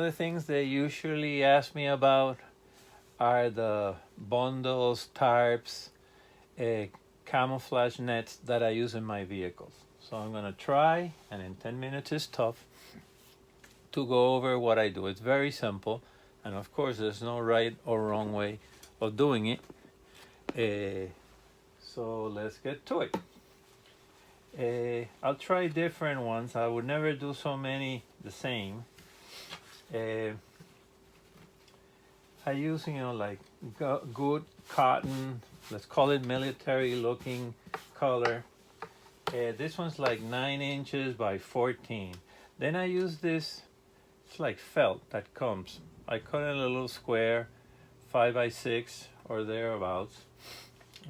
The things they usually ask me about are the bundles, tarps, camouflage nets that I use in my vehicles. So I'm going to try, and in 10 minutes is tough, to go over what I do. It's very simple, and of course there's no right or wrong way of doing it. So let's get to it. I'll try different ones. I would never do so many the same. I use, like good cotton, let's call it military looking color. This one's like 9 inches by 14. Then I use this, it's like felt that comes. I cut it in a little square, 5 by 6 or thereabouts.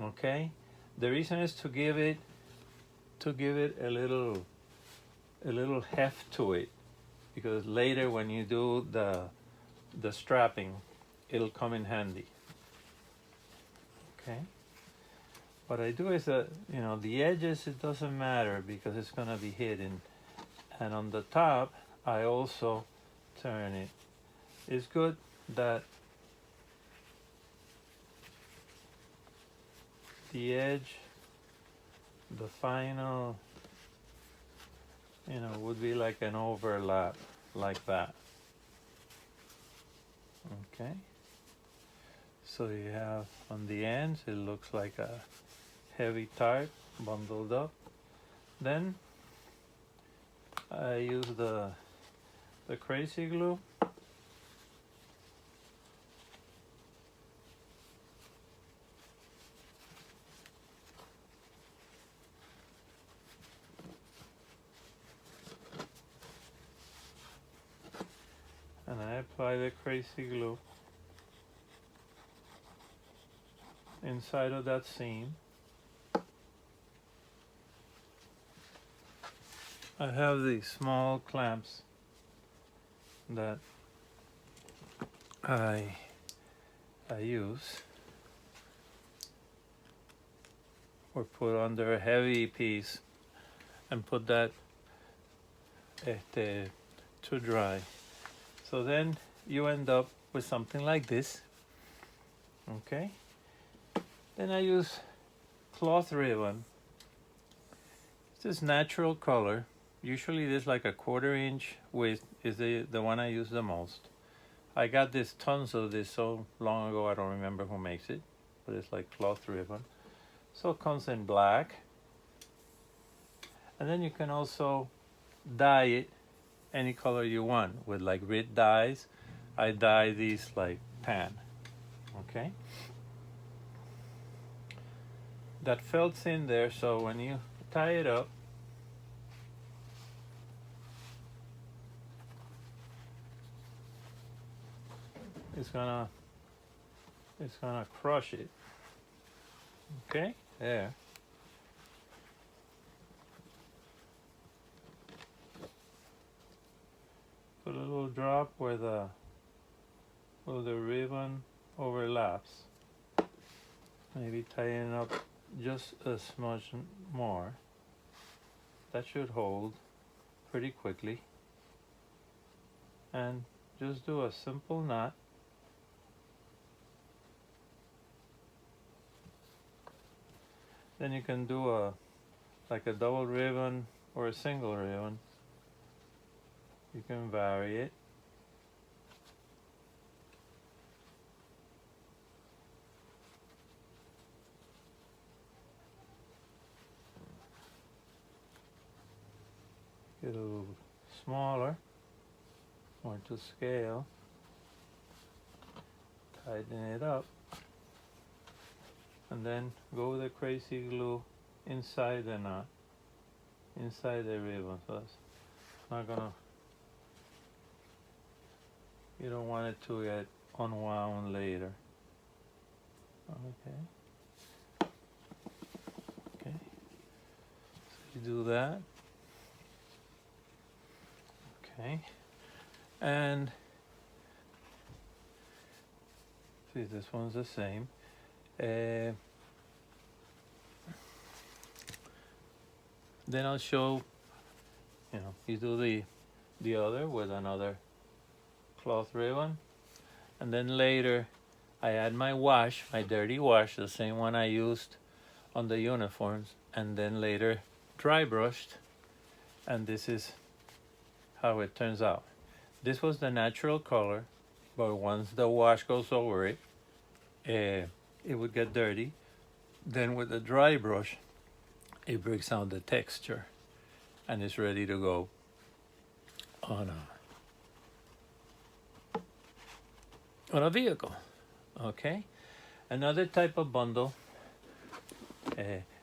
Okay? The reason is to give it a little heft to it, because later when you do the strapping, it'll come in handy. Okay. What I do is that, the edges, it doesn't matter because it's gonna be hidden. And on the top, I also turn it. It's good that the edge, the final, would be like an overlap, like that. Okay. So you have on the ends, it looks like a heavy tarp bundled up. Then I use the crazy glue. And I apply the crazy glue inside of that seam. I have these small clamps that I use, or put under a heavy piece and put that to dry. So then you end up with something like this. Okay. Then I use cloth ribbon. It's this natural color. Usually this like a 1/4 inch width is the one I use the most. I got this tons of this so long ago, I don't remember who makes it, but it's like cloth ribbon. So it comes in black. And then you can also dye it any color you want with like red dyes. I dye these like tan. Okay. That felt's in there, so when you tie it up, it's gonna crush it. Okay, there. Put a little drop where the ribbon overlaps. Maybe tying up just as much more. That should hold pretty quickly. And just do a simple knot. Then you can do like a double ribbon or a single ribbon. You can vary it. Get a little smaller, more to scale. Tighten it up. And then go with the crazy glue inside the knot, inside the ribbon. So it's not gonna, you don't want it to get unwound later. Okay. Okay. So you do that. Okay. And see, this one's the same. Then I'll show, you do the other with another cloth ribbon, and then later I add my wash, my dirty wash, the same one I used on the uniforms, and then later dry brushed, and this is how it turns out. This was the natural color, but once the wash goes over it, it would get dirty. Then with the dry brush, it brings out the texture, and it's ready to go on a vehicle. Okay, another type of bundle.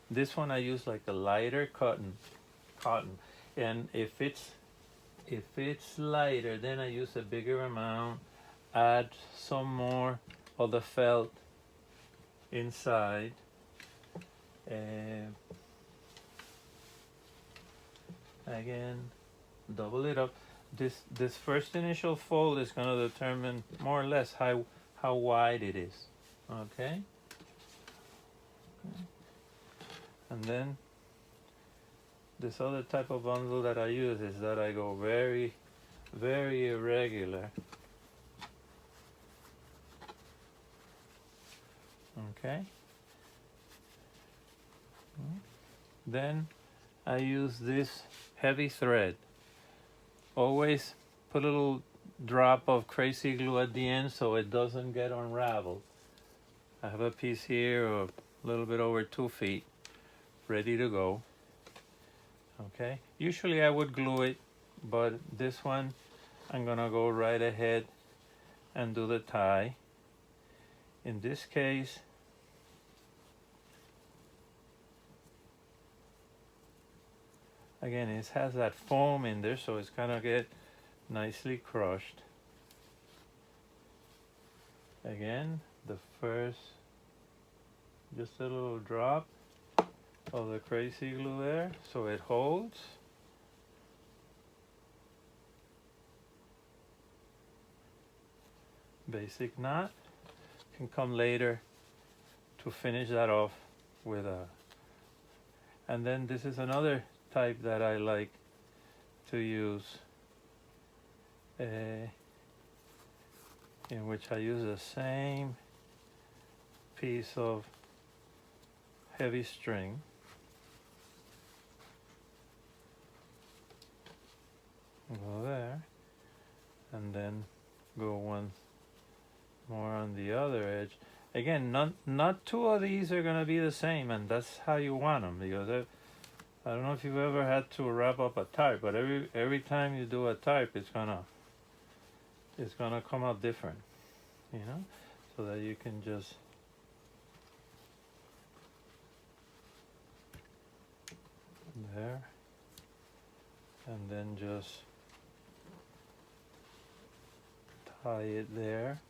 This one I use like a lighter cotton, and if it's lighter, then I use a bigger amount. Add some more of the felt inside. Again, double it up. This first initial fold is going to determine more or less how wide it is. Okay? And then this other type of bundle that I use is that I go very, very irregular. Okay? Then I use this heavy thread. Always put a little drop of crazy glue at the end so it doesn't get unraveled. I have a piece here of a little bit over 2 feet ready to go. Okay, usually I would glue it, but this one I'm gonna go right ahead and do the tie. In this case, again, it has that foam in there, so it's gonna get nicely crushed. Again, the first, just a little drop of the crazy glue there, so it holds. Basic knot. Can come later to finish that off with a, and then this is another type that I like to use, in which I use the same piece of heavy string. Go there, and then go one more on the other edge. Again, not two of these are gonna be the same, and that's how you want them, because I don't know if you've ever had to wrap up a tarp, but every time you do a tarp, it's gonna come out different, you know, so that you can just there, and then just tie it there.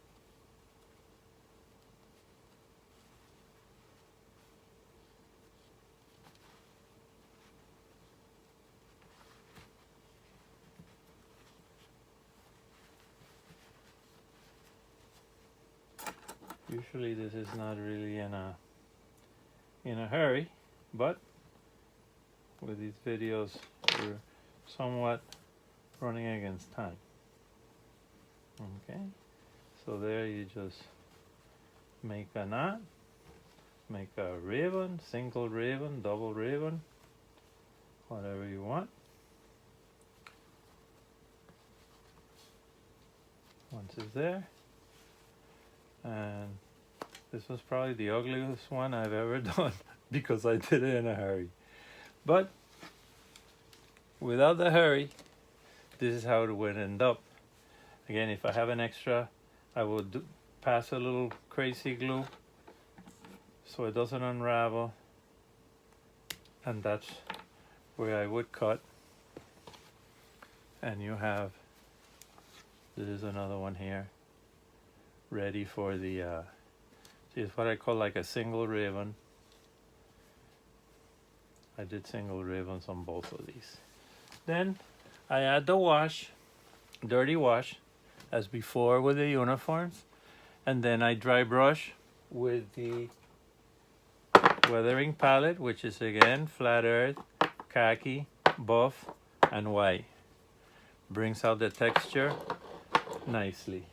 Usually this is not really in a hurry, but with these videos we're somewhat running against time. Okay, so there you just make a knot, make a ribbon, single ribbon, double ribbon, whatever you want. Once it's there, and this was probably the ugliest one I've ever done because I did it in a hurry. But without the hurry, this is how it would end up. Again, if I have an extra, I would pass a little crazy glue so it doesn't unravel, and that's where I would cut. And you have, this is another one here, ready for the, it's what I call like a single ribbon. I did single ribbons on both of these. Then I add the wash, dirty wash, as before with the uniforms, and then I dry brush with the weathering palette, which is again flat earth, khaki, buff, and white. Brings out the texture nicely.